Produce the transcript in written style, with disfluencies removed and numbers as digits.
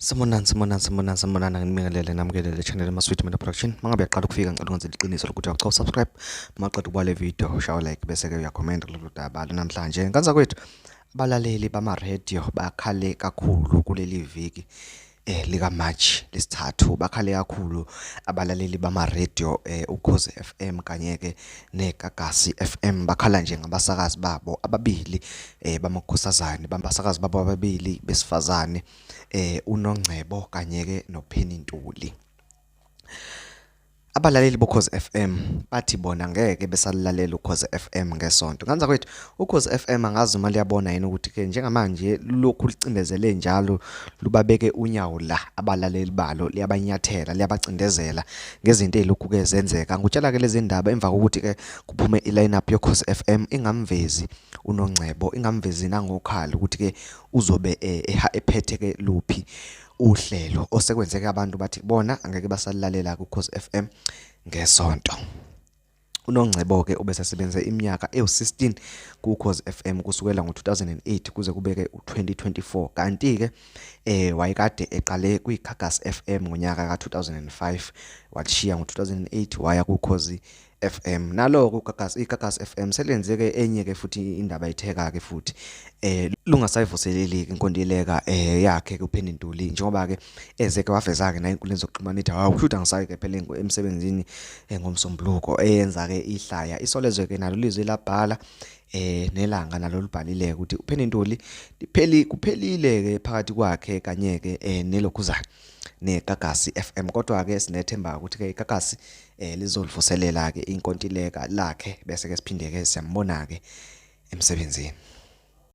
Sambonana ngibingelele namkelele channel eMaswiti Media Production. Mangabe yaqala ukufika ngicela ukwenza iqiniso lokuthi awucha subscribe, maqedwe kwale video, shawa like bese ke uyacomment kulolu daba namhlanje. Nkanza kwethu abalaleli bama radio bakhale kakhulu kuleli viki lika March lesithathu, bakhale kakhulu abalaleli bama radio uKhozi FM kanye ke neGagasi FM, bakhala nje ngabasakazi babo ababili bamakhosazane, bambasakazi babo ababili besifazane uNongcebo kanye ke noPenny Ntuli. Abalaleli boKhozi FM bathi bona ngeke besalalela uKhozi FM ngesonto. Nganza kwethu uKhozi FM angazi uma liyabona yini ukuthi ke njengamanje lokhu licindezele njalo lubabeke unyawo la abalaleli balo, liyabanyathela, liyabacindezela ngezinto ezilokhu ke zenzeka. Ngutshela ke lezi ndaba emva kokuthi ke kuphume ilineup yoKhozi FM ingamvezi uNongcebo, ingamvezi nangokhala ukuthi ke uzobe ephethe ke luphi uhlelo osekwenzeke abantu bathi bona angeke basalalela kuKhozi FM ngesonto. uNongcebo ke ubesesebenze iminyaka ewu16 kuKhozi FM kusukela ngo2008 kuze kubeke u2024, kanti ke wayekade eqale kwiGagasi FM ngonyaka ka2005 washiya ngo2008 waya kuKhozi FM. Naloko iGagasi FM selenzeke enye ke futhi indaba ayitheka ke futhi lungasayivuseleleki inkontileka yakhe kuPenny Ntuli, njengoba ke ezeke waveza ke na inkundleni zokuxhumana ithi hawu kushuthi angisayi ke phela emsebenzini ngomsombuluko, eyenza ke ihlaya isolezwe ke nalo lizwe labhala nelanga nalo libhalile ukuthi uPenny Ntuli kuphelile ke phakathi kwakhe kanye ke nelokhuzana neGagasi FM, kodwa ke sinethemba ukuthi ke iGagasi lizolivuselela ke inkontileka lakhe bese ke siphinde ke siyambona ke emsebenzini.